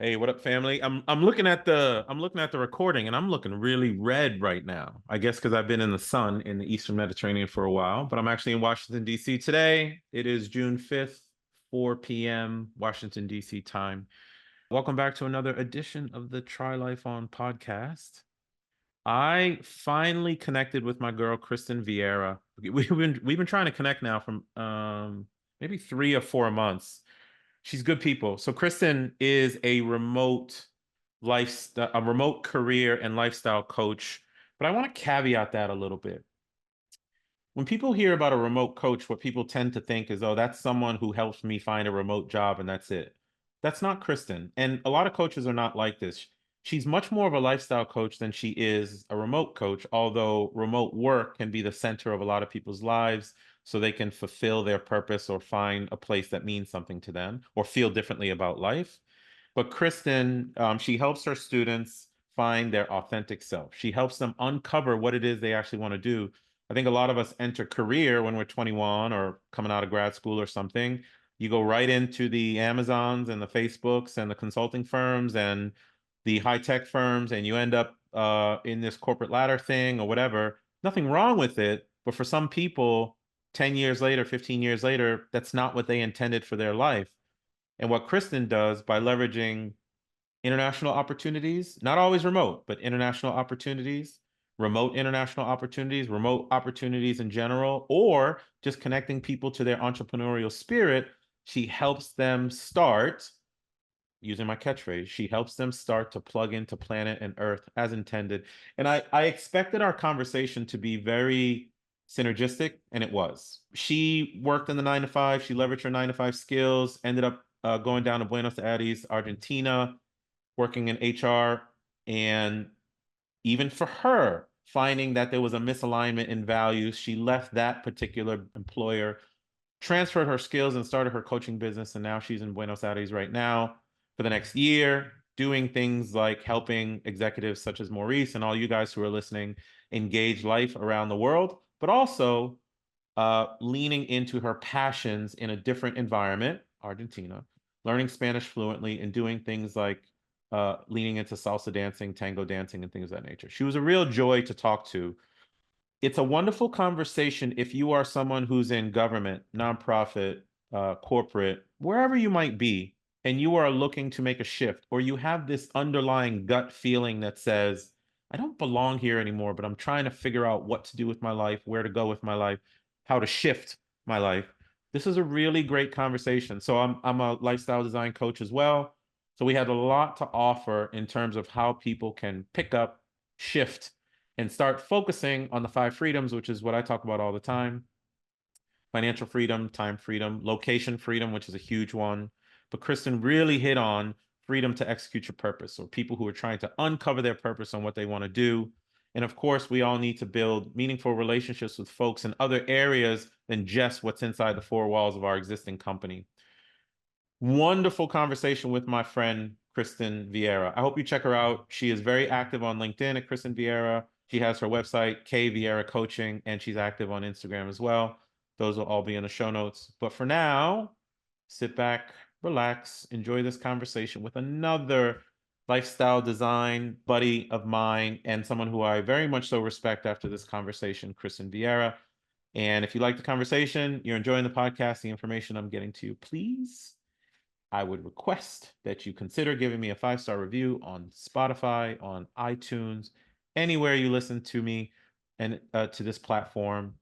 Hey, what up, family? I'm looking at the recording and I'm looking really red right now. I guess because I've been in the sun in the Eastern Mediterranean for a while, but I'm actually in Washington, D.C. today. It is June 5th, 4 p.m. Washington, D.C. time. Welcome back to another edition of the Try Life On podcast. I finally connected with my girl, Kristen Vierra. We've been trying to connect now from maybe 3 or 4 months. She's good people. So Kristen is a remote career and lifestyle coach. But I want to caveat that a little bit. When people hear about a remote coach, what people tend to think is, oh, that's someone who helps me find a remote job and that's it. That's not Kristen. And a lot of coaches are not like this. She's much more of a lifestyle coach than she is a remote coach, although remote work can be the center of a lot of people's lives so they can fulfill their purpose or find a place that means something to them or feel differently about life. But Kristen, she helps her students find their authentic self. She helps them uncover what it is they actually want to do. I think a lot of us enter career when we're 21 or coming out of grad school or something. You go right into the Amazons and the Facebooks and the consulting firms and the high tech firms, and you end up in this corporate ladder thing or whatever. Nothing wrong with it, but for some people, 10 years later, 15 years later, that's not what they intended for their life. And what Kristen does by leveraging international opportunities, not always remote, but international opportunities, remote opportunities in general, or just connecting people to their entrepreneurial spirit, she helps them start, using my catchphrase, she helps them start to plug into planet and earth as intended. And I expected our conversation to be very synergistic, and it was. She worked in the 9 to 5, she leveraged her 9 to 5 skills, ended up going down to Buenos Aires, Argentina, working in HR. And even for her, finding that there was a misalignment in values, she left that particular employer, transferred her skills, and started her coaching business. And now she's in Buenos Aires right now for the next year, doing things like helping executives such as Maurice and all you guys who are listening engage life around the world, but also leaning into her passions in a different environment, Argentina, learning Spanish fluently, and doing things like leaning into salsa dancing, tango dancing, and things of that nature. She was a real joy to talk to. It's a wonderful conversation if you are someone who's in government, nonprofit, corporate, wherever you might be, and you are looking to make a shift, or you have this underlying gut feeling that says, I don't belong here anymore, but I'm trying to figure out what to do with my life, where to go with my life, how to shift my life. This is a really great conversation. So I'm a lifestyle design coach as well. So we had a lot to offer in terms of how people can pick up, shift, and start focusing on the 5 freedoms, which is what I talk about all the time: financial freedom, time freedom, location freedom, which is a huge one. But Kristen really hit on freedom to execute your purpose, or people who are trying to uncover their purpose on what they want to do. And of course, we all need to build meaningful relationships with folks in other areas than just what's inside the 4 walls of our existing company. Wonderful conversation with my friend, Kristen Vierra. I hope you check her out. She is very active on LinkedIn at Kristen Vierra. She has her website, K Vierra Coaching, and she's active on Instagram as well. Those will all be in the show notes. But for now, sit back, relax, enjoy this conversation with another lifestyle design buddy of mine and someone who I very much so respect after this conversation, Kristen Vierra. And if you like the conversation, you're enjoying the podcast, the information I'm getting to you, please, I would request that you consider giving me a 5-star review on Spotify, on iTunes, anywhere you listen to me and to this platform.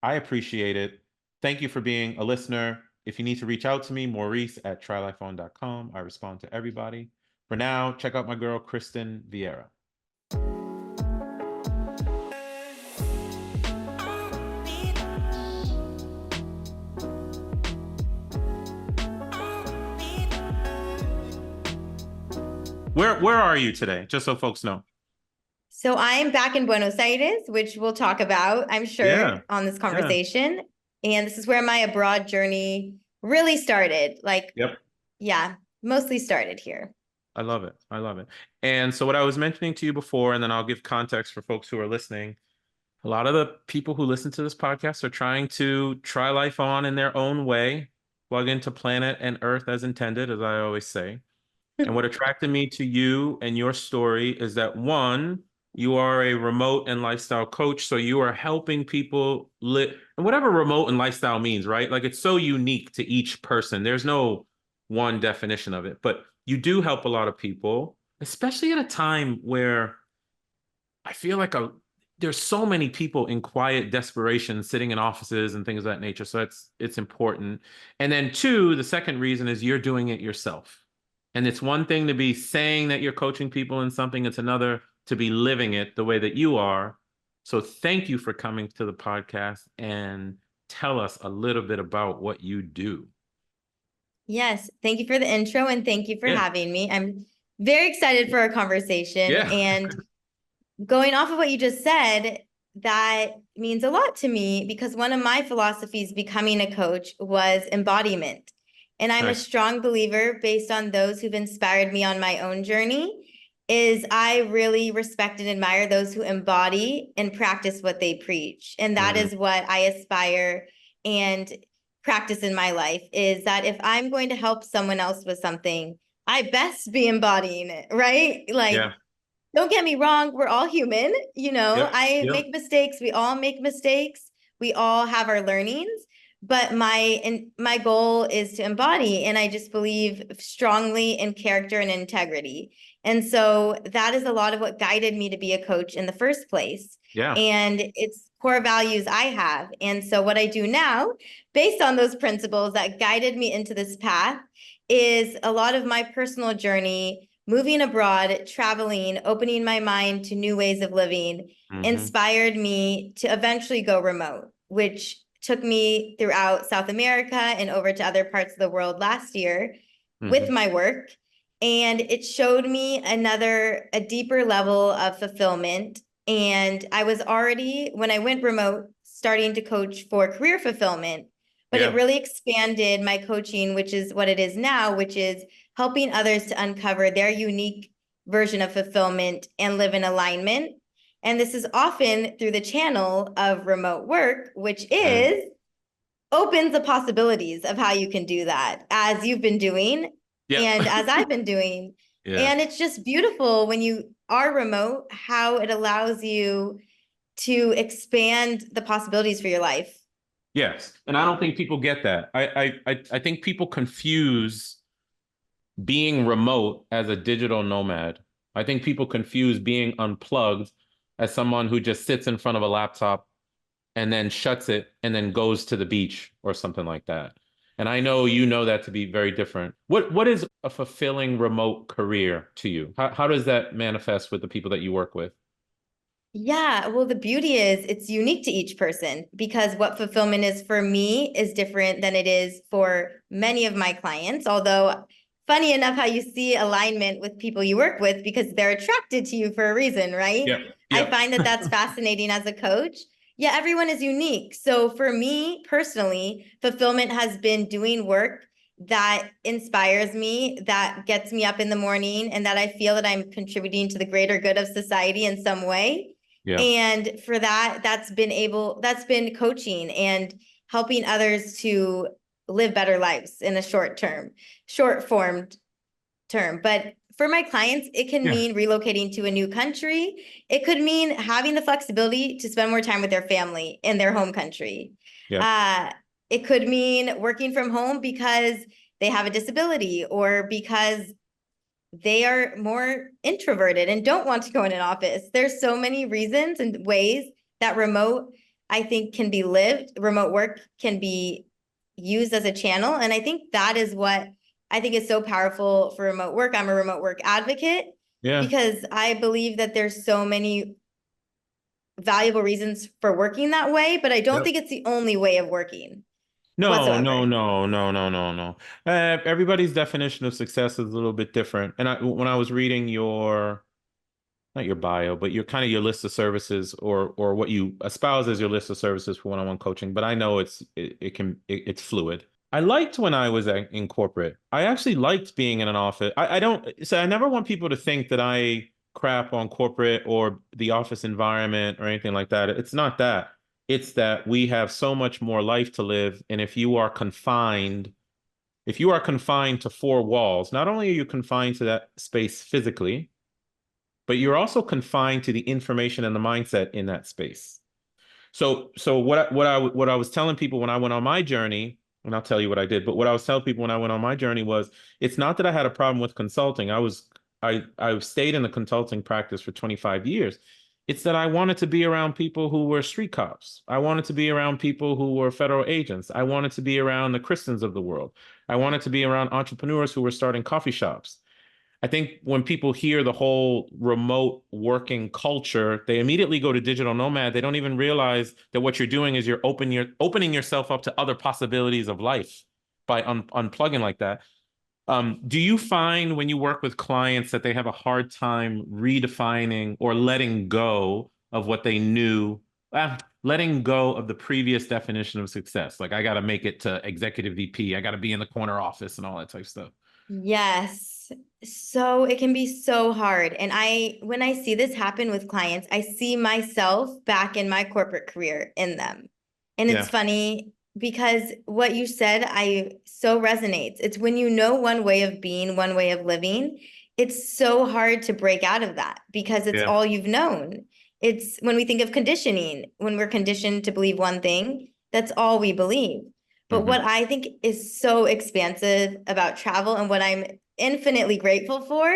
I appreciate it. Thank you for being a listener. If you need to reach out to me, Maurice at trylifeon.com. I respond to everybody. For now, check out my girl, Kristen Vierra. Where are you today? Just so folks know. So I am back in Buenos Aires, which we'll talk about, I'm sure, on this conversation. Yeah. And this is where my abroad journey really started. Mostly started here. I love it. I love it. And so what I was mentioning to you before, and then I'll give context for folks who are listening, a lot of the people who listen to this podcast are trying to try life on in their own way, plug into planet and earth as intended, as I always say. And what attracted me to you and your story is that, one, you are a remote and lifestyle coach. So you are helping people live, and whatever remote and lifestyle means, right? Like, it's so unique to each person. There's no one definition of it, but you do help a lot of people, especially at a time where I feel like there's so many people in quiet desperation sitting in offices and things of that nature. So it's important. And then two, the second reason is you're doing it yourself. And it's one thing to be saying that you're coaching people in something, it's another to be living it the way that you are. So thank you for coming to the podcast and tell us a little bit about what you do. Yes, thank you for the intro and thank you for having me. I'm very excited for our conversation. And going off of what you just said, that means a lot to me because one of my philosophies becoming a coach was embodiment. And I'm a strong believer, based on those who've inspired me on my own journey, is I really respect and admire those who embody and practice what they preach. And that is what I aspire and practice in my life, is that if I'm going to help someone else with something, I best be embodying it, right? Like, don't get me wrong, we're all human, I make mistakes, we all make mistakes, we all have our learnings, but my goal is to embody, and I just believe strongly in character and integrity. And so that is a lot of what guided me to be a coach in the first place. And it's core values I have. And so what I do now, based on those principles that guided me into this path, is a lot of my personal journey, moving abroad, traveling, opening my mind to new ways of living, inspired me to eventually go remote, which took me throughout South America and over to other parts of the world last year with my work. And it showed me a deeper level of fulfillment. And I was already, when I went remote, starting to coach for career fulfillment, but it really expanded my coaching, which is what it is now, which is helping others to uncover their unique version of fulfillment and live in alignment. And this is often through the channel of remote work, which opens the possibilities of how you can do that, as you've been doing and as I've been doing. And it's just beautiful when you are remote, how it allows you to expand the possibilities for your life. Yes. And I don't think people get that. I think people confuse being remote as a digital nomad. I think people confuse being unplugged as someone who just sits in front of a laptop and then shuts it and then goes to the beach or something like that. And I know you know that to be very different. What is a fulfilling remote career to you? How does that manifest with the people that you work with? Yeah, well, the beauty is it's unique to each person, because what fulfillment is for me is different than it is for many of my clients. Although, funny enough, how you see alignment with people you work with, because they're attracted to you for a reason, right? I find that that's fascinating as a coach. Yeah, everyone is unique. So for me personally, fulfillment has been doing work that inspires me, that gets me up in the morning, and that I feel that I'm contributing to the greater good of society in some way. And for that, that's been coaching and helping others to live better lives in a short formed term. But for my clients, it can mean relocating to a new country. It could mean having the flexibility to spend more time with their family in their home country. It could mean working from home because they have a disability, or because they are more introverted and don't want to go in an office. There's so many reasons and ways that remote, I think, can be lived. Remote work can be used as a channel. And I think that is what I think is so powerful for remote work. I'm a remote work advocate because I believe that there's so many valuable reasons for working that way, but I don't think it's the only way of working. No. Everybody's definition of success is a little bit different. And when I was reading not your bio, but your list of services, or what you espouse as your list of services for one-on-one coaching, but I know it's fluid. I liked when I was in corporate. I actually liked being in an office. I never want people to think that I crap on corporate or the office environment or anything like that. It's not that. It's that we have so much more life to live. And if you are confined if you are confined to four walls, not only are you confined to that space physically, but you're also confined to the information and the mindset in that space. So what I was telling people when I went on my journey, and I'll tell you what I did, but what I was telling people when I went on my journey was, it's not that I had a problem with consulting. I stayed in the consulting practice for 25 years. It's that I wanted to be around people who were street cops. I wanted to be around people who were federal agents. I wanted to be around the Kristens of the world. I wanted to be around entrepreneurs who were starting coffee shops. I think when people hear the whole remote working culture, they immediately go to digital nomad. They don't even realize that what you're doing is you're opening yourself up to other possibilities of life by unplugging like that. Do you find when you work with clients that they have a hard time redefining or letting go of what they knew, letting go of the previous definition of success? Like, I got to make it to executive VP. I got to be in the corner office and all that type of stuff. Yes. So it can be so hard. And when I see this happen with clients, I see myself back in my corporate career in them. And it's funny because what you said, so resonates. It's when you know one way of being, one way of living, it's so hard to break out of that because it's all you've known. It's when we think of conditioning, when we're conditioned to believe one thing, that's all we believe. But what I think is so expansive about travel and what I'm infinitely grateful for,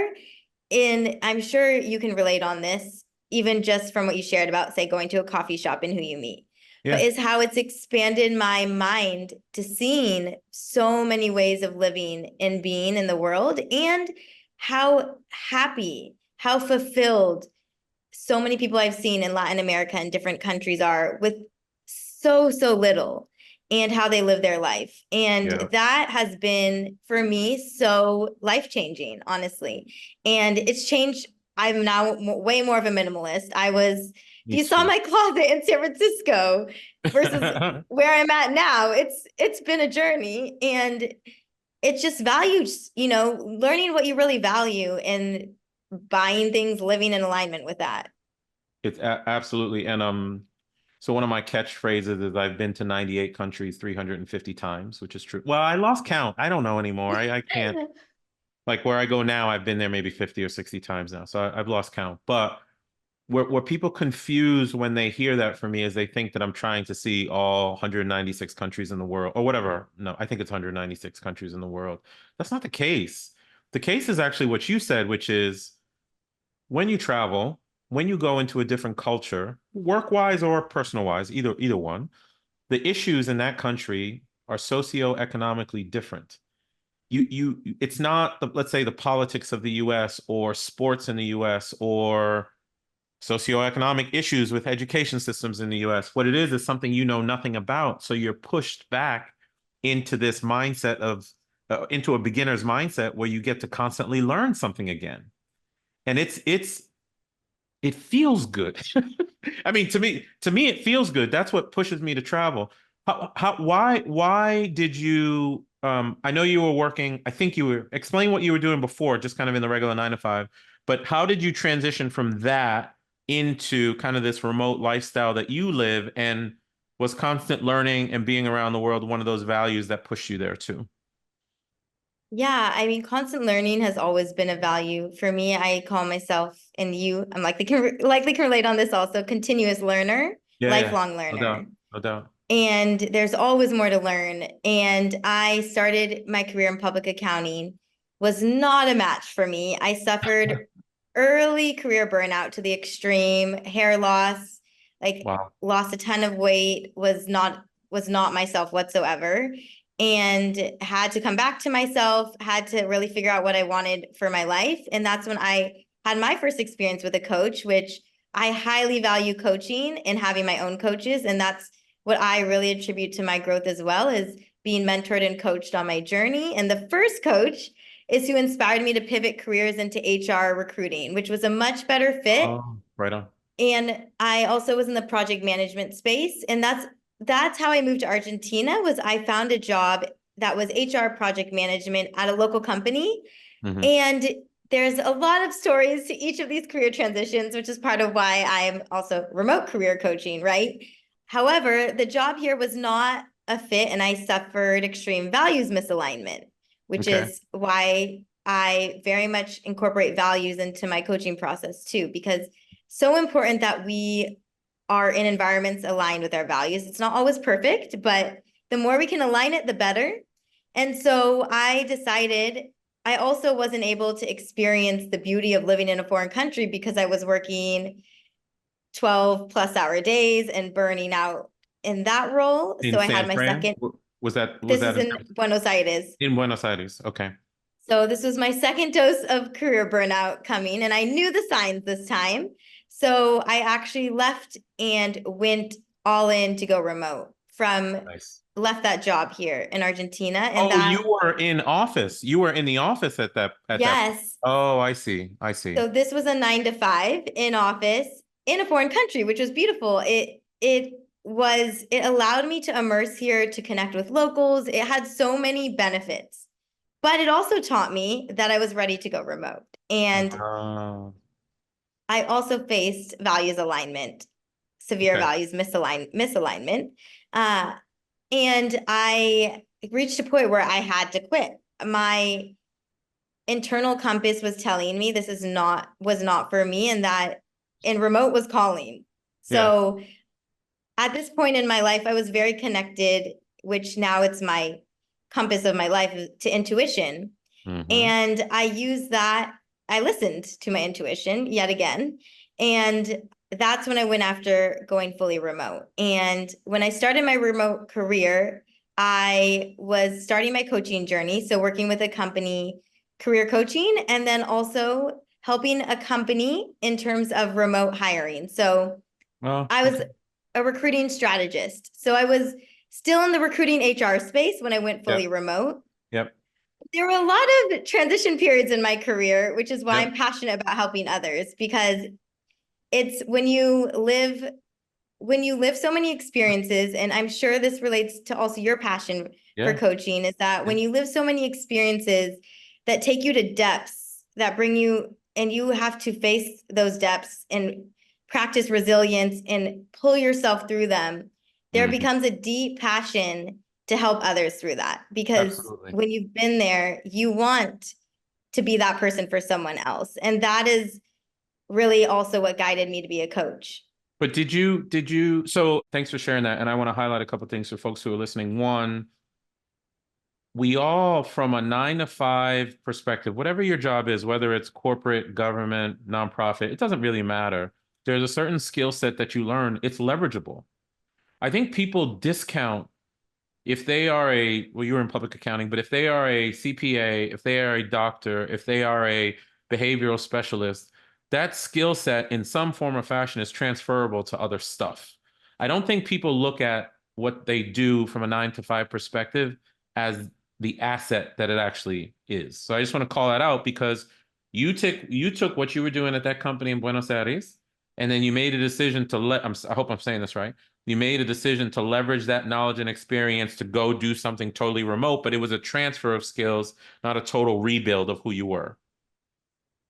and I'm sure you can relate on this, even just from what you shared about, say, going to a coffee shop and who you meet, but is how it's expanded my mind to seeing so many ways of living and being in the world, and how happy, how fulfilled so many people I've seen in Latin America and different countries are with so little, and how they live their life. And that has been, for me, so life-changing, honestly. And it's changed. I'm now way more of a minimalist. If you saw my closet in San Francisco versus where I'm at now, it's been a journey. And it's just values, learning what you really value and buying things, living in alignment with that. It's absolutely. And so one of my catchphrases is I've been to 98 countries 350 times, which is true. Well, I lost count. I don't know anymore. I can't, like where I go now, I've been there maybe 50 or 60 times now. So I've lost count. But where people confuse when they hear that from me is they think that I'm trying to see all 196 countries in the world or whatever. No, I think it's 196 countries in the world. That's not the case. The case is actually what you said, which is when you travel, when you go into a different culture, work-wise or personal-wise, either one, the issues in that country are socioeconomically different. It's not, let's say, the politics of the US or sports in the US or socioeconomic issues with education systems in the US. What it is something you know nothing about. So you're pushed back into this mindset into a beginner's mindset where you get to constantly learn something again. And it feels good. I mean, to me, it feels good. That's what pushes me to travel. Why did you, I know you were working, I think you were, explain what you were doing before, just kind of in the regular 9 to 5, but how did you transition from that into kind of this remote lifestyle that you live, and was constant learning and being around the world one of those values that push you there too? Yeah, I mean, constant learning has always been a value for me. I call myself, and I'm likely can relate on this also, continuous learner, lifelong learner. No doubt. And there's always more to learn. And I started my career in public accounting, was not a match for me. I suffered early career burnout to the extreme, hair loss, lost a ton of weight, was not myself whatsoever, and had to come back to myself, had to really figure out what I wanted for my life. And that's when I had my first experience with a coach, which I highly value coaching and having my own coaches. And that's what I really attribute to my growth as well, is being mentored and coached on my journey. And the first coach is who inspired me to pivot careers into HR recruiting, which was a much better fit. Oh, right on. And I also was in the project management space. And that's how I moved to Argentina. Was I found a job that was HR project management at a local company. Mm-hmm. And there's a lot of stories to each of these career transitions, which is part of why I'm also remote career coaching, right? However, the job here was not a fit, and I suffered extreme values misalignment. which is why I very much incorporate values into my coaching process too, because so important that we are in environments aligned with our values. It's not always perfect, but the more we can align it, the better. And so I decided I also wasn't able to experience the beauty of living in a foreign country because I was working 12-plus-hour days and burning out in that role. In so I San had my Fran? second. Was that This is in Buenos Aires. In Buenos Aires. Okay. So this was my second dose of career burnout coming, and I knew the signs this time. So I actually left and went all in to go remote left that job here in Argentina. And you were in office. You were in the office at that. Yes. Oh, I see. So this was a 9 to 5 in office in a foreign country, which was beautiful. It allowed me to immerse here, to connect with locals. It had so many benefits, but it also taught me that I was ready to go remote. And I also faced values alignment, severe values misalignment. And I reached a point where I had to quit. My internal compass was telling me this was not for me, and remote was calling. So at this point in my life, I was very connected, which now it's my compass of my life, to intuition. And I used that. I listened to my intuition yet again. And that's when I went after going fully remote. And when I started my remote career, I was starting my coaching journey. So working with a company, career coaching, and then also helping a company in terms of remote hiring. So I was a recruiting strategist. So I was still in the recruiting HR space when I went fully remote. There were a lot of transition periods in my career, which is why I'm passionate about helping others, because it's when you live so many experiences, and I'm sure this relates to also your passion for coaching, is that when you live so many experiences that take you to depths that bring you, and you have to face those depths and practice resilience and pull yourself through them, there becomes a deep passion to help others through that. Because when you've been there, you want to be that person for someone else. And that is really also what guided me to be a coach. But did you, so thanks for sharing that. And I want to highlight a couple of things for folks who are listening. One, we all, from a 9 to 5 perspective, whatever your job is, whether it's corporate, government, nonprofit, it doesn't really matter. There's a certain skill set that you learn. It's leverageable. I think people discount, if they are you were in public accounting, but if they are a CPA, if they are a doctor, if they are a behavioral specialist, that skill set in some form or fashion is transferable to other stuff. I don't think people look at what they do from a 9 to 5 perspective as the asset that it actually is. So I just want to call that out, because you took what you were doing at that company in Buenos Aires, and then you made a decision to I hope I'm saying this right. You made a decision to leverage that knowledge and experience to go do something totally remote, but it was a transfer of skills, not a total rebuild of who you were.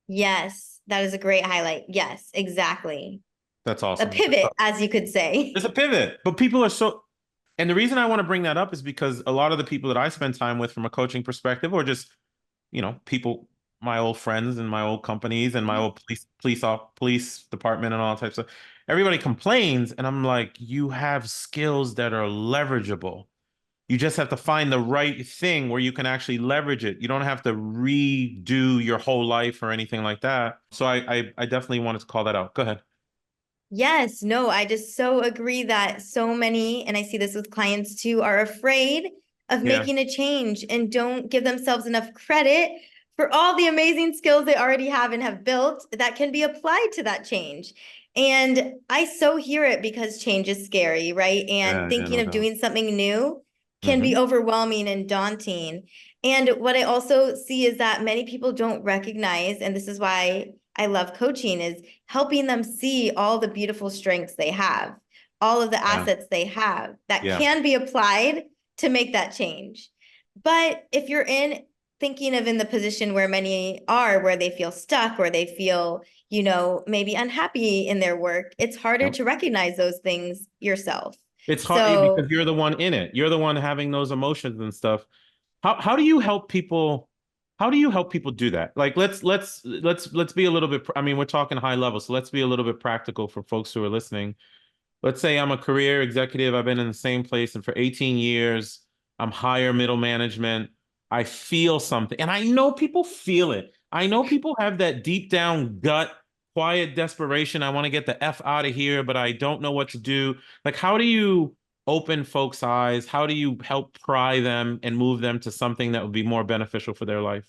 Yes, that is a great highlight. Yes, exactly. That's awesome. A pivot, as you could say. It's a pivot, but people are and the reason I want to bring that up is because a lot of the people that I spend time with from a coaching perspective, or just, people, my old friends and my old companies and my old police department and all types of, everybody complains. And I'm like, you have skills that are leverageable. You just have to find the right thing where you can actually leverage it. You don't have to redo your whole life or anything like that. So I definitely wanted to call that out. Go ahead. Yes, no, I just so agree that so many, and I see this with clients too, are afraid of making a change and don't give themselves enough credit for all the amazing skills they already have and have built that can be applied to that change. And I so hear it, because change is scary, right? And thinking of doing something new can be overwhelming and daunting. And what I also see is that many people don't recognize, and this is why I love coaching, is helping them see all the beautiful strengths they have, all of the assets they have that can be applied to make that change. But if you're in the position where many are, where they feel stuck, or they feel, maybe unhappy in their work, it's harder to recognize those things yourself. It's hard because you're the one in it. You're the one having those emotions and stuff. how do you help people? How do you help people do that? Like, let's be a little bit, I mean, we're talking high level, so let's be a little bit practical for folks who are listening. Let's say I'm a career executive. I've been in the same place and for 18 years. I'm higher middle management. I feel something. And I know people feel it. I know people have that deep down gut, quiet desperation. I want to get the F out of here, but I don't know what to do. Like, how do you open folks' eyes? How do you help pry them and move them to something that would be more beneficial for their life?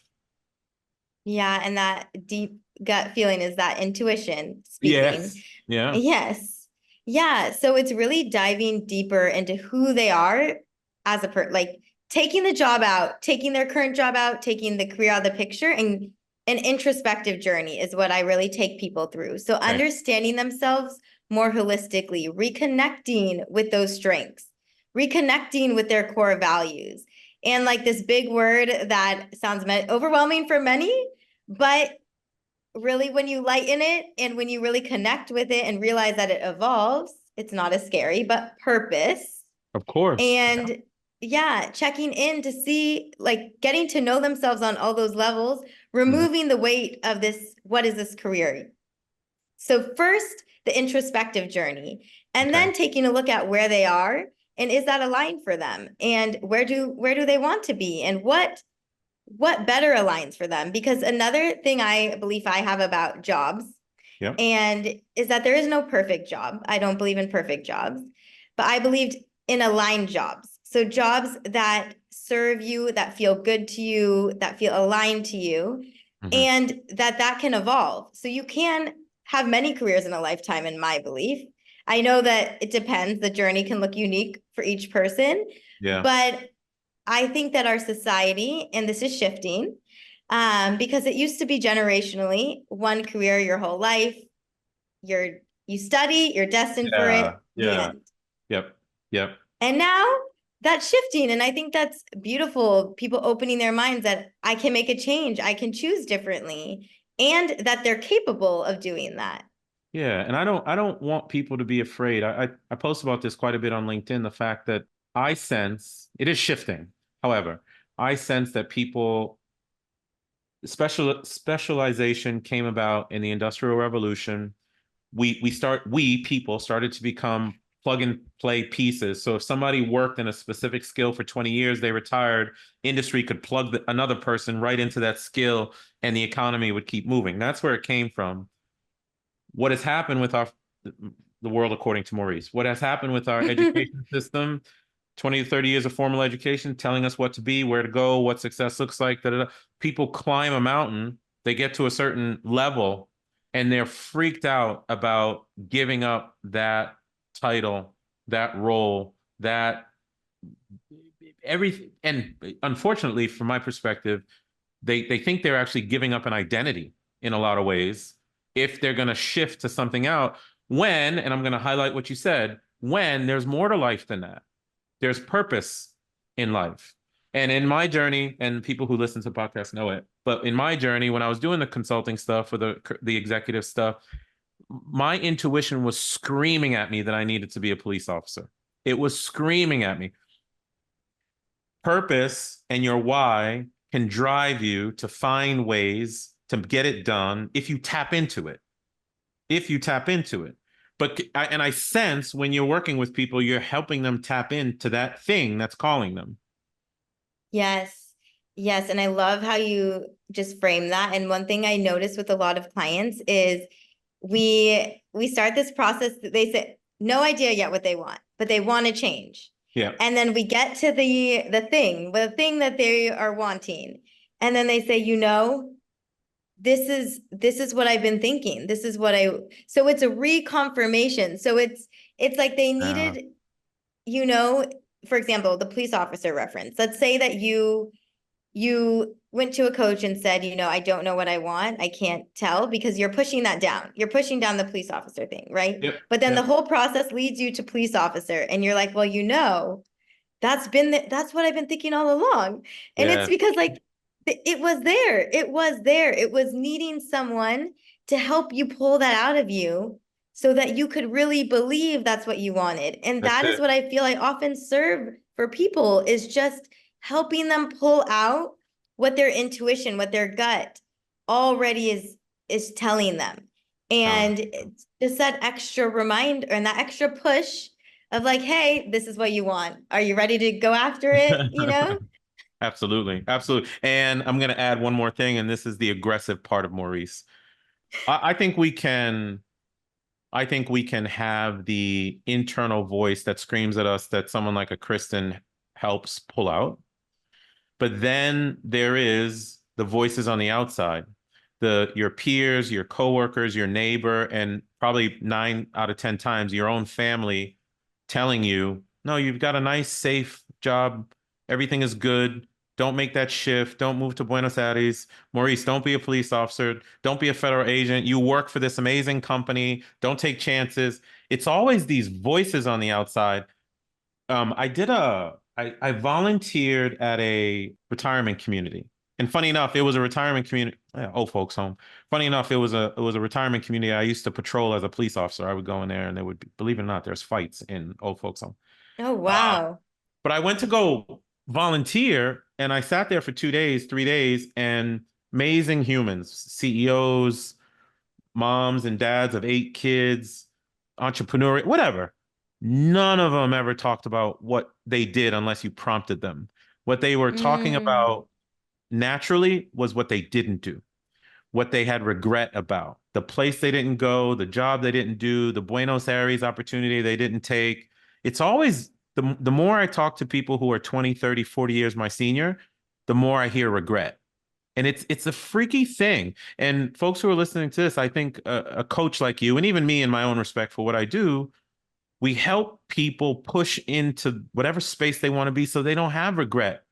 Yeah, and that deep gut feeling is that intuition speaking. Yes. Yeah. Yes. Yeah. So it's really diving deeper into who they are as a like taking the job out, taking their current job out, taking the career out of the picture, and an introspective journey is what I really take people through. So understanding themselves more holistically, reconnecting with those strengths, reconnecting with their core values. And like this big word that sounds overwhelming for many, but really when you lighten it and when you really connect with it and realize that it evolves, it's not as scary, but purpose. Of course. And yeah, checking in to see, like getting to know themselves on all those levels, removing the weight of this, what is this career? So first, the introspective journey, and then taking a look at where they are and is that aligned for them? And where do they want to be? And what better aligns for them? Because another thing I believe I have about jobs and is that there is no perfect job. I don't believe in perfect jobs, but I believed in aligned jobs. So jobs that serve you, that feel good to you, that feel aligned to you, and that can evolve. So you can have many careers in a lifetime, in my belief. I know that it depends. The journey can look unique for each person, but I think that our society, and this is shifting, because it used to be generationally, one career your whole life, you study, you're destined for it, the end. Yep. And now that's shifting, and I think that's beautiful. People opening their minds that I can make a change, I can choose differently, and that they're capable of doing that. Yeah, and I don't want people to be afraid. I post about this quite a bit on LinkedIn, the fact that I sense it is shifting. However, I sense that people specialization came about in the Industrial Revolution. We people started to become plug and play pieces. So if somebody worked in a specific skill for 20 years, they retired, industry could plug another person right into that skill and the economy would keep moving. That's where it came from. What has happened with the world according to Maurice? What has happened with our education system? 20 to 30 years of formal education telling us what to be, where to go, what success looks like. People climb a mountain, they get to a certain level, and they're freaked out about giving up that title, that role, that everything. And unfortunately, from my perspective, they think they're actually giving up an identity in a lot of ways if they're going to shift to something out when, and I'm going to highlight what you said, when there's more to life than that. There's purpose in life. And in my journey, and people who listen to podcasts know it, but in my journey, when I was doing the consulting stuff or the executive stuff, my intuition was screaming at me that I needed to be a police officer. It was screaming at me. Purpose and your why can drive you to find ways to get it done if you tap into it. If you tap into it. But I sense when you're working with people, you're helping them tap into that thing that's calling them. Yes. Yes. And I love how you just frame that. And one thing I notice with a lot of clients is we start this process that they say, no idea yet what they want, but they want to change. Yeah. And then we get to the thing that they are wanting. And then they say, this is what I've been thinking. This is what so it's a reconfirmation. So it's like they needed, for example, the police officer reference. Let's say that you went to a coach and said, I don't know what I want. I can't tell, because you're pushing that down. You're pushing down the police officer thing, right? Yep. But then the whole process leads you to police officer. And you're like, well, that's what I've been thinking all along. And it's because it was there. It was needing someone to help you pull that out of you so that you could really believe that's what you wanted. And that is what I feel I often serve for people, is just helping them pull out what their intuition, what their gut already is telling them. And it's just that extra reminder and that extra push of like, hey, this is what you want. Are you ready to go after it? You know? Absolutely. Absolutely. And I'm going to add one more thing, and this is the aggressive part of Maurice. I think we can have the internal voice that screams at us that someone like a Kristen helps pull out. But then there is the voices on the outside, your peers, your coworkers, your neighbor, and probably 9 out of 10 times your own family telling you, no, you've got a nice, safe job. Everything is good. Don't make that shift. Don't move to Buenos Aires. Maurice, don't be a police officer. Don't be a federal agent. You work for this amazing company. Don't take chances. It's always these voices on the outside. I volunteered at a retirement community. And funny enough, it was a retirement community, old folks home. Funny enough, it was a retirement community I used to patrol as a police officer. I would go in there and there would be, believe it or not, there's fights in old folks home. Oh, wow. But I went to go volunteer and I sat there for 2 days, 3 days, and amazing humans, CEOs, moms and dads of 8 kids, entrepreneurial, whatever. None of them ever talked about what they did unless you prompted them. What they were talking about naturally was what they didn't do, what they had regret about, the place they didn't go, the job they didn't do, the Buenos Aires opportunity they didn't take. It's always the more I talk to people who are 20, 30, 40 years my senior, the more I hear regret. And it's a freaky thing. And folks who are listening to this, I think a coach like you, and even me in my own respect for what I do, we help people push into whatever space they want to be so they don't have regret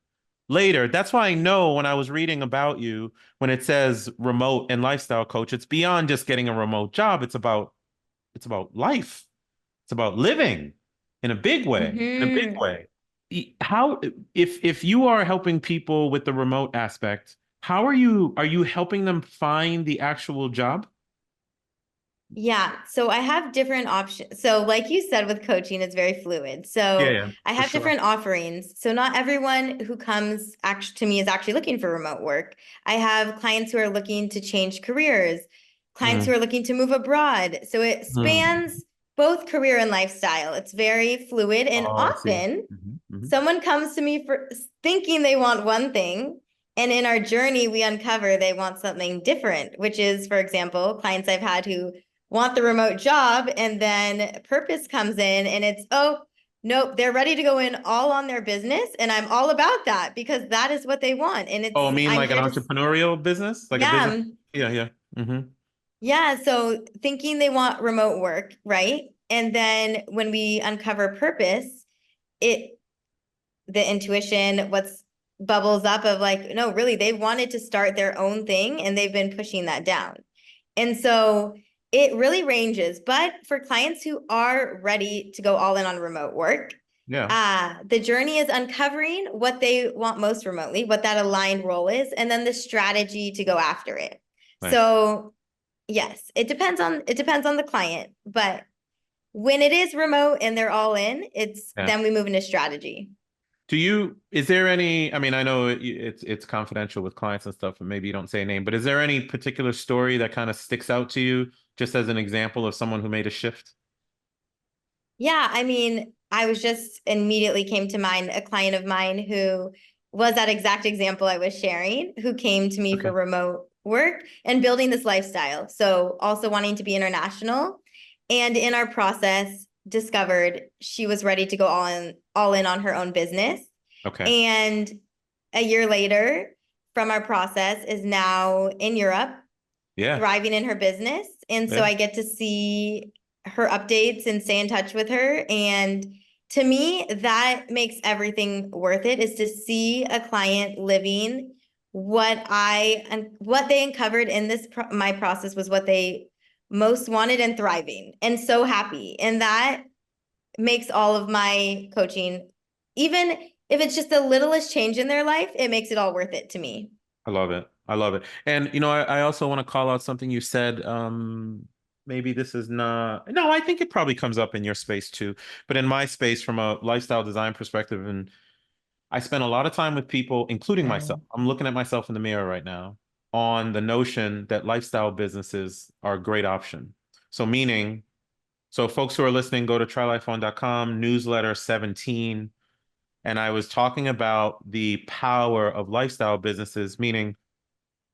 later. That's why I know when I was reading about you, when it says remote and lifestyle coach, it's beyond just getting a remote job. It's about life. It's about living in a big way, in a big way. How, if you are helping people with the remote aspect, how are you helping them find the actual job? Yeah, so I have different options. So like you said with coaching, it's very fluid. So Yeah, I have different offerings. So not everyone who comes actually to me is actually looking for remote work. I have clients who are looking to change careers, clients who are looking to move abroad. So it spans both career and lifestyle. It's very fluid, and often someone comes to me for thinking they want one thing, and in our journey we uncover they want something different, which is, for example, clients I've had who want the remote job, and then purpose comes in and it's, oh, nope, they're ready to go in all on their business. And I'm all about that because that is what they want. And it's, I mean, like an entrepreneurial business, like a business. Yeah. Yeah. So thinking they want remote work, right? And then when we uncover purpose, the intuition, what's bubbles up of like, no, really, they wanted to start their own thing and they've been pushing that down. And so it really ranges, but for clients who are ready to go all in on remote work, the journey is uncovering what they want most remotely, what that aligned role is, and then the strategy to go after it. Nice. So yes, it depends on the client, but when it is remote and they're all in, then we move into strategy. Is there any, I mean, I know it's confidential with clients and stuff, and maybe you don't say a name, but is there any particular story that kind of sticks out to you just as an example of someone who made a shift? Yeah, I mean, I was just immediately came to mind a client of mine who was that exact example I was sharing, who came to me for remote work and building this lifestyle. So also wanting to be international. And in our process, discovered she was ready to go all in on her own business. Okay. And a year later, from our process, is now in Europe, thriving in her business. And so I get to see her updates and stay in touch with her. And to me, that makes everything worth it, is to see a client living what they uncovered in my process was what they most wanted and thriving and so happy. And that makes all of my coaching, even if it's just the littlest change in their life, it makes it all worth it to me. I love it. I love it. And, I also want to call out something you said. Maybe this is not, no, I think it probably comes up in your space too, but in my space from a lifestyle design perspective, and I spend a lot of time with people, including myself. I'm looking at myself in the mirror right now on the notion that lifestyle businesses are a great option. So meaning, so folks who are listening, go to trylifeone.com, newsletter 17. And I was talking about the power of lifestyle businesses, meaning,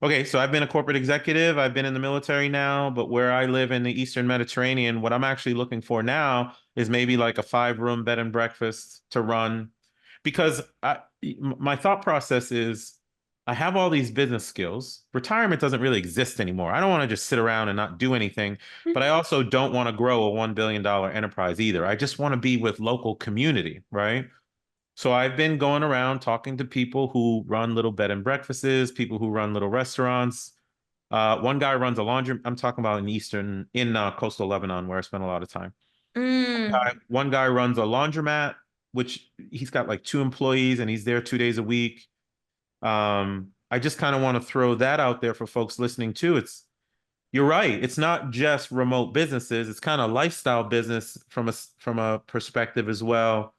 okay, so I've been a corporate executive, I've been in the military now, but where I live in the Eastern Mediterranean, what I'm actually looking for now is maybe like a 5-room bed and breakfast to run. Because my thought process is I have all these business skills. Retirement doesn't really exist anymore. I don't want to just sit around and not do anything, but I also don't want to grow a $1 billion enterprise either. I just want to be with local community, right? So I've been going around talking to people who run little bed and breakfasts, people who run little restaurants. One guy runs a laundry. I'm talking about in coastal Lebanon, where I spent a lot of time. One guy runs a laundromat, which he's got like 2 employees and he's there 2 days a week. I just kind of want to throw that out there for folks listening too. You're right. It's not just remote businesses. It's kind of lifestyle business from a perspective as well.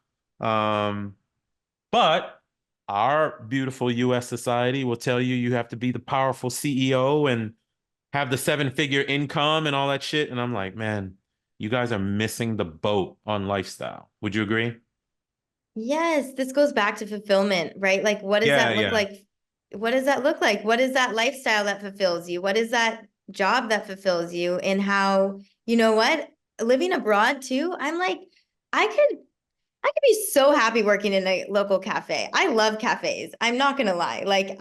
But our beautiful US society will tell you you have to be the powerful CEO and have the 7-figure income and all that shit. And I'm like, man, you guys are missing the boat on lifestyle. Would you agree? Yes, this goes back to fulfillment, right? Like, what does that look like? What does that look like? What is that lifestyle that fulfills you? What is that job that fulfills you? And how, you know what? Living abroad too, I'm like, I could be so happy working in a local cafe. I love cafes. I'm not gonna lie. Like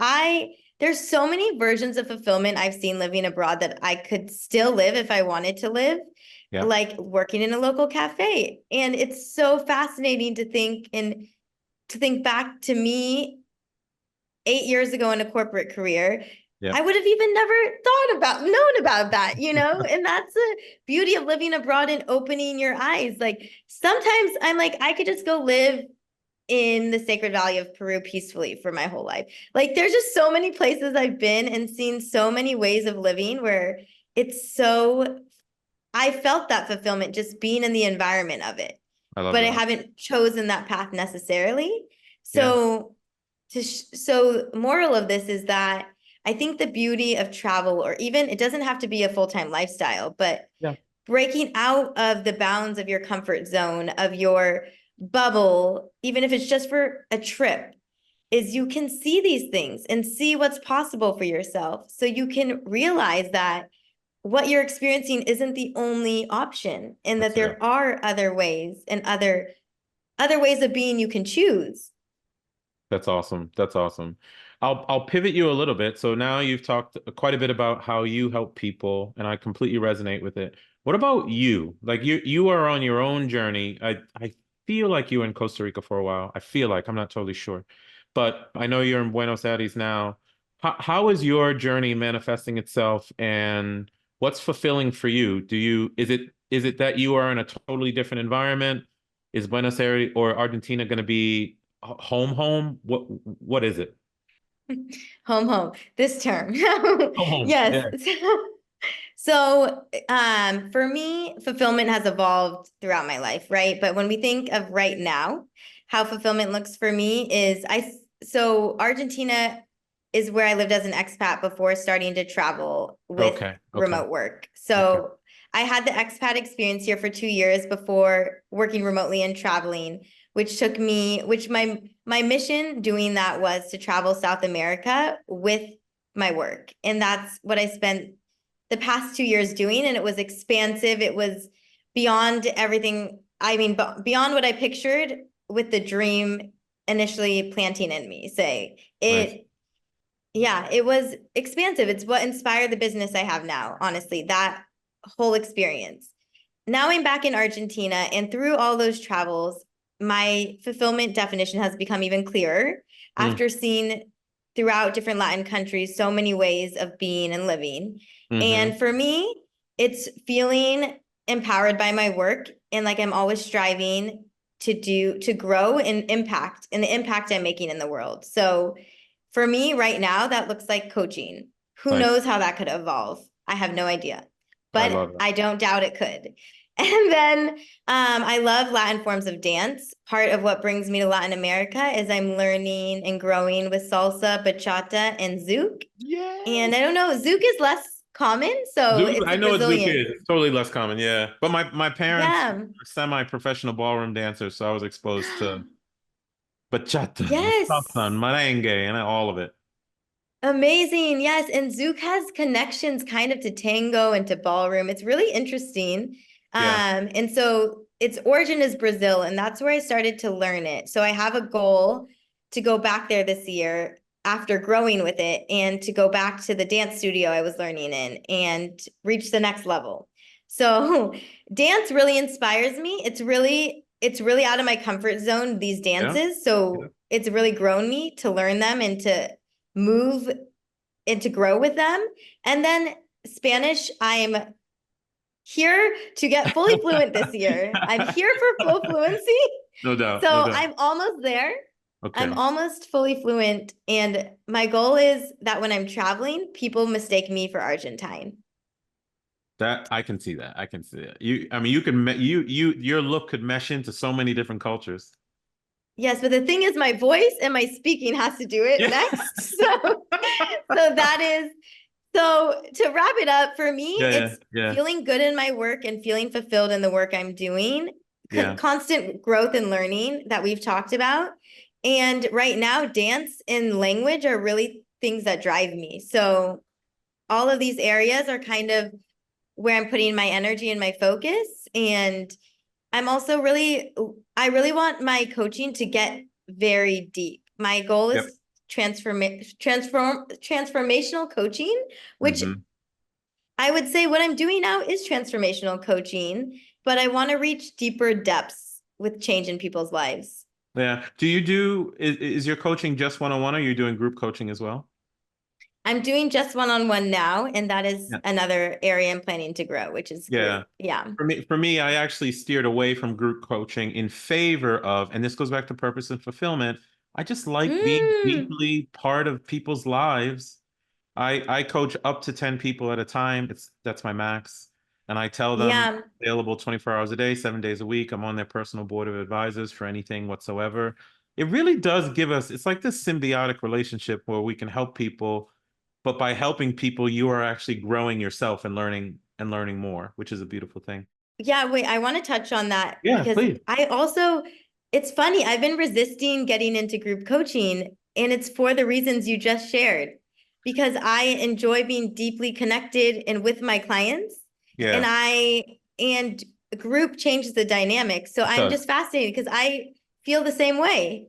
there's so many versions of fulfillment I've seen living abroad that I could still live if I wanted to live, like working in a local cafe. And it's so fascinating to think back to me 8 years ago in a corporate career. I would have even never known about that, you know? And that's the beauty of living abroad and opening your eyes. Like sometimes I'm like, I could just go live in the Sacred Valley of Peru peacefully for my whole life. Like there's just so many places I've been and seen so many ways of living where I felt that fulfillment just being in the environment of it. But I haven't chosen that path necessarily. So moral of this is that I think the beauty of travel, or even it doesn't have to be a full-time lifestyle, but breaking out of the bounds of your comfort zone, of your bubble, even if it's just for a trip, is you can see these things and see what's possible for yourself. So you can realize that what you're experiencing isn't the only option, and that there are other ways and other ways of being you can choose. That's awesome. That's awesome. I'll pivot you a little bit. So now you've talked quite a bit about how you help people, and I completely resonate with it. What about you? Like you are on your own journey. I feel like you were in Costa Rica for a while. I feel like I'm not totally sure, but I know you're in Buenos Aires now. How is your journey manifesting itself, and what's fulfilling for you? Is it that you are in a totally different environment? Is Buenos Aires or Argentina going to be home? What is it? Home, this term. Home. Yes. Yeah. So for me, fulfillment has evolved throughout my life, right? But when we think of right now, how fulfillment looks for me is so Argentina is where I lived as an expat before starting to travel with remote work. So I had the expat experience here for 2 years before working remotely and traveling, which my mission doing that was to travel South America with my work. And that's what I spent the past 2 years doing. And it was expansive. It was beyond everything. I mean, beyond what I pictured, with the dream initially planting in me. It was expansive. It's what inspired the business I have now, honestly, that whole experience. Now I'm back in Argentina, and through all those travels, my fulfillment definition has become even clearer after seeing throughout different Latin countries so many ways of being and living. And for me, it's feeling empowered by my work, and like I'm always striving to grow and impact, and the impact I'm making in the world. So for me right now, that looks like coaching. Who knows how that could evolve? I have no idea, but I don't doubt it could. And then I love Latin forms of dance. Part of what brings me to Latin America is I'm learning and growing with salsa, bachata, and zouk. Yeah. And I don't know, zouk is less common, so Zouk, it's I a know what Zouk Brazilian. is. It's totally less common, yeah. But my parents Yeah. are semi-professional ballroom dancers, so I was exposed to bachata and salsa and Yes. merengue and all of it. Amazing. Yes. And Zouk has connections kind of to tango and to ballroom. It's really interesting. Yeah. And so its origin is Brazil, and that's where I started to learn it. So I have a goal to go back there this year after growing with it and to go back to the dance studio I was learning in and reach the next level. So dance really inspires me. It's really out of my comfort zone, these Yeah. dances. Yeah. So it's really grown me to learn them and to move and to grow with them. And then Spanish, I'm here to get fully fluent this year. I'm here for full fluency. No doubt. So No doubt. I'm almost there. I'm Okay. almost fully fluent. And my goal is that when I'm traveling, people mistake me for Argentine. That I can see that. I can see it. I mean, you can your look could mesh into so many different cultures. Yes, but the thing is, my voice and my speaking has to do it Yeah. next. So that is so to wrap it up, for me, Yeah. it's Yeah. feeling good in my work and feeling fulfilled in the work I'm doing, Yeah. constant growth and learning that we've talked about. And right now, dance and language are really things that drive me. So all of these areas are kind of where I'm putting my energy and my focus. And I'm also I really want my coaching to get very deep. My goal Yep. is transformational coaching, which Mm-hmm. I would say what I'm doing now is transformational coaching, but I want to reach deeper depths with change in people's lives. Yeah. Is your coaching just one-on-one or are you doing group coaching as well? I'm doing just one-on-one now, and that is Yeah. another area I'm planning to grow, which is Yeah. great. Yeah. For me, I actually steered away from group coaching in favor of, and this goes back to purpose and fulfillment. I just like being Mm, deeply part of people's lives. I coach up to 10 people at a time. That's my max. And I tell them yeah. available 24 hours a day, 7 days a week. I'm on their personal board of advisors for anything whatsoever. It really does give us, it's like this symbiotic relationship where we can help people, but by helping people, you are actually growing yourself and learning more, which is a beautiful thing. Yeah, wait, I want to touch on that Yeah, because please. it's funny, I've been resisting getting into group coaching, and it's for the reasons you just shared, because I enjoy being deeply connected and with my clients, and Yeah, and group changes the dynamic. So it I'm does. just fascinated because I feel the same way.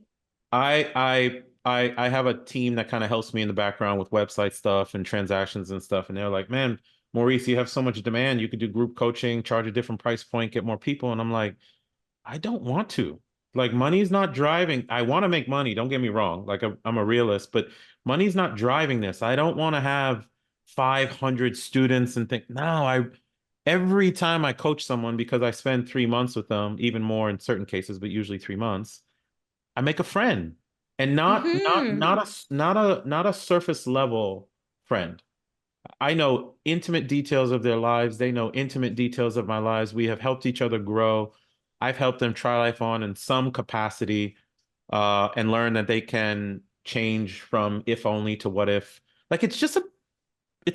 I have a team that kind of helps me in the background with website stuff and transactions and stuff. And they're like, man, Maurice, you have so much demand. You could do group coaching, charge a different price point, get more people. And I'm like, I don't want to. Like, money's not driving. I want to make money. Don't get me wrong. Like, I'm a realist, but money's not driving this. I don't want to have 500 students and think, no, every time I coach someone, because I spend 3 months with them, even more in certain cases, but usually 3 months, I make a friend, and Hmm. not a surface level friend. I know intimate details of their lives. They know intimate details of my lives. We have helped each other grow. I've helped them try life on in some capacity, and learn that they can change from if only to what if. Like, it's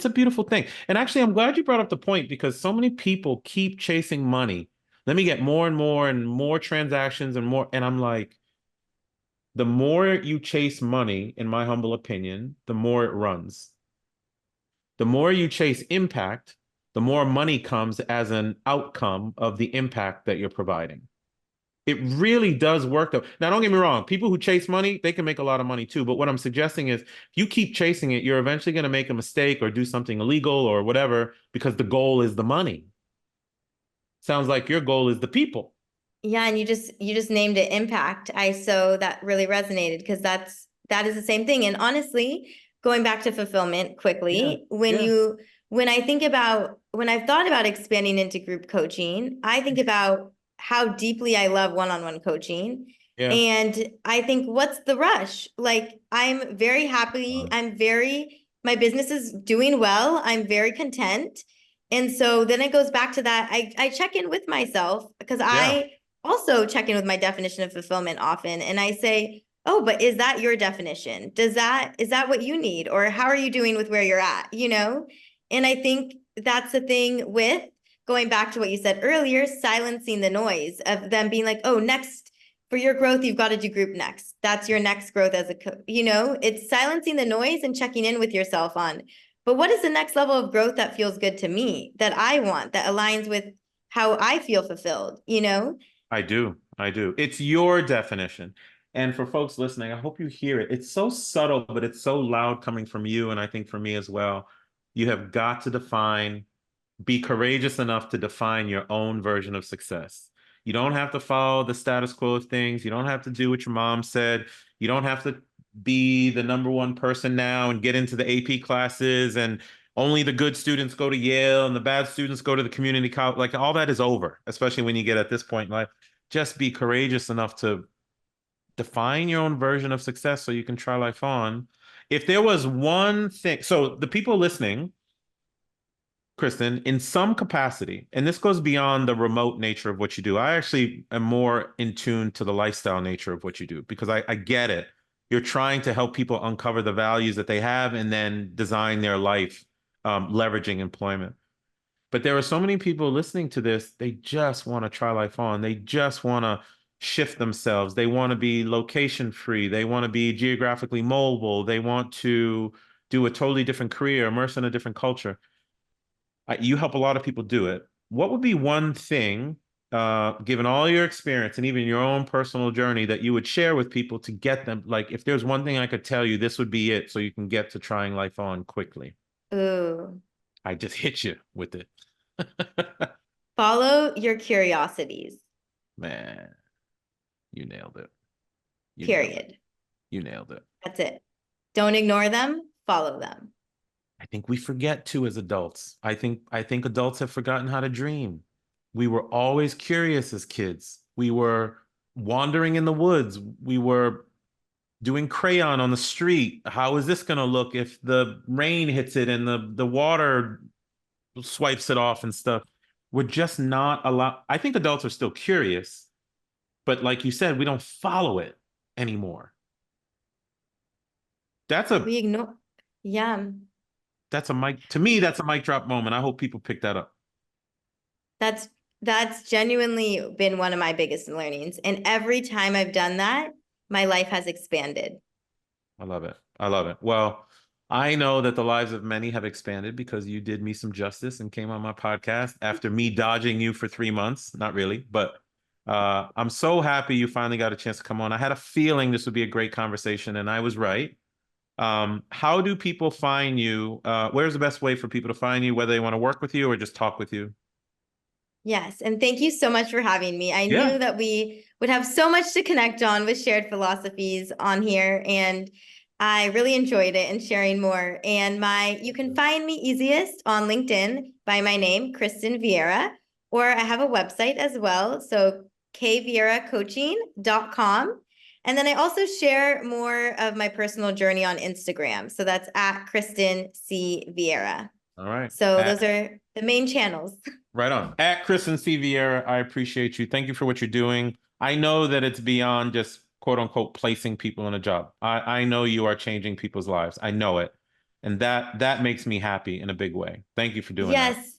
a beautiful thing. And actually, I'm glad you brought up the point because so many people keep chasing money. Let me get more and more transactions and more. And I'm like, the more you chase money, in my humble opinion, the more it runs. The more you chase impact, the more money comes as an outcome of the impact that you're providing. It really does work though. Now, don't get me wrong. People who chase money, they can make a lot of money too. But what I'm suggesting is if you keep chasing it, you're eventually going to make a mistake or do something illegal or whatever because the goal is the money. Sounds like your goal is the people. Yeah, and you just named it impact. So that really resonated because that is the same thing. And honestly, going back to fulfillment Yeah. quickly, Yeah. when I've thought about expanding into group coaching, I think about how deeply I love one-on-one coaching. Yeah. And I think, what's the rush? Like, I'm very happy. My business is doing well. I'm very content. And so then it goes back to that. I check in with myself because I also check in with my definition of fulfillment often. And I say, oh, but is that your definition? Is that what you need? Or how are you doing with where you're at? And I think that's the thing with going back to what you said earlier, silencing the noise of them being like, oh, next for your growth, you've got to do group next. That's your next growth as a coach. It's silencing the noise and checking in with yourself on, but what is the next level of growth that feels good to me, that I want, that aligns with how I feel fulfilled, I do. It's your definition. And for folks listening, I hope you hear it. It's so subtle, but it's so loud coming from you. And I think for me as well, you have got to be courageous enough to define your own version of success. You don't have to follow the status quo of things. You don't have to do what your mom said. You don't have to be the number one person now and get into the AP classes and only the good students go to Yale and the bad students go to the community college. Like all that is over, especially when you get at this point in life. Just be courageous enough to define your own version of success so you can try life on. If there was one thing, so the people listening, Kristen, in some capacity, and this goes beyond the remote nature of what you do. I actually am more in tune to the lifestyle nature of what you do because I get it. You're trying to help people uncover the values that they have and then design their life leveraging employment. But there are so many people listening to this, they just want to try life on. They just want to shift themselves. They want to be location free. They want to be geographically mobile. They want to do a totally different career, immerse in a different culture. You help a lot of people do it. What would be one thing, given all your experience and even your own personal journey, that you would share with people to get them, like, if there's one thing I could tell you, this would be it, so you can get to trying life on quickly? Ooh. I just hit you with it. Follow your curiosities. Man, you nailed it. Period. You nailed it. That's it. Don't ignore them. Follow them. I think we forget too as adults. I think adults have forgotten how to dream. We were always curious as kids. We were wandering in the woods. We were doing crayon on the street. How is this going to look if the rain hits it and the water swipes it off and stuff? We're just not allowed. I think adults are still curious, but like you said, we don't follow it anymore. We ignore. Yeah. That's a mic, to me, that's a mic drop moment. I hope people pick that up. That's genuinely been one of my biggest learnings. And every time I've done that, my life has expanded. I love it. I love it. Well, I know that the lives of many have expanded because you did me some justice and came on my podcast after me dodging you for 3 months. Not really, but I'm so happy you finally got a chance to come on. I had a feeling this would be a great conversation, and I was right. How do people find you? Where's the best way for people to find you, whether they want to work with you or just talk with you? Yes, and thank you so much for having me. I knew that we would have so much to connect on with shared philosophies on here, and I really enjoyed it and sharing more. And you can find me easiest on LinkedIn by my name, Kristen Vierra, or I have a website as well, so kvierracoaching.com. And then I also share more of my personal journey on Instagram. So that's at Kristen C. Vierra. All right. So those are the main channels. Right on. At Kristen C. Vierra, I appreciate you. Thank you for what you're doing. I know that it's beyond just quote unquote placing people in a job. I know you are changing people's lives. I know it. And that makes me happy in a big way. Thank you for doing that. Yes.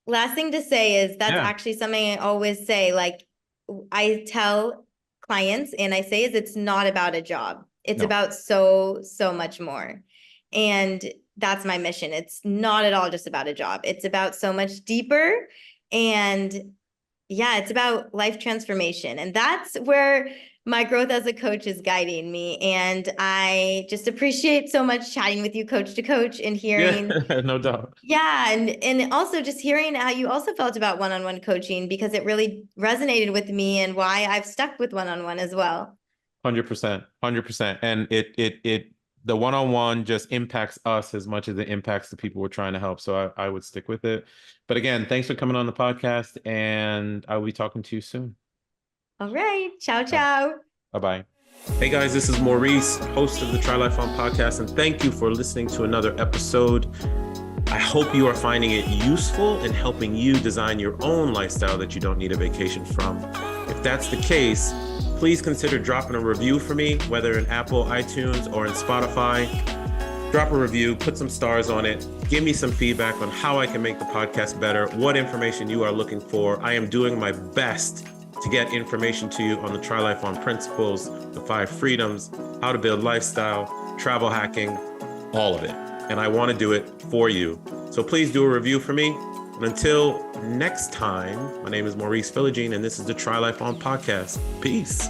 Last thing to say is that's actually something I always say. Like I tell clients and I say is it's not about a job. It's about so much more. And that's my mission. It's not at all just about a job. It's about so much deeper. And yeah, it's about life transformation. And that's where my growth as a coach is guiding me. And I just appreciate so much chatting with you coach to coach and hearing. Yeah, no doubt. Yeah. And also just hearing how you also felt about one-on-one coaching, because it really resonated with me and why I've stuck with one-on-one as well. 100%, 100%. And the one-on-one just impacts us as much as it impacts the people we're trying to help. So I would stick with it. But again, thanks for coming on the podcast, and I will be talking to you soon. All right. Ciao, ciao. Bye-bye. Hey guys, this is Maurice, host of the Try Life On podcast, and thank you for listening to another episode. I hope you are finding it useful and helping you design your own lifestyle that you don't need a vacation from. If that's the case, please consider dropping a review for me, whether in Apple, iTunes, or in Spotify. Drop a review, put some stars on it, give me some feedback on how I can make the podcast better, what information you are looking for. I am doing my best to get information to you on the Try Life On principles, the 5 freedoms, how to build lifestyle, travel hacking, all of it. And I want to do it for you. So please do a review for me. And until next time, my name is Maurice Philogene, and this is the Try Life On podcast. Peace.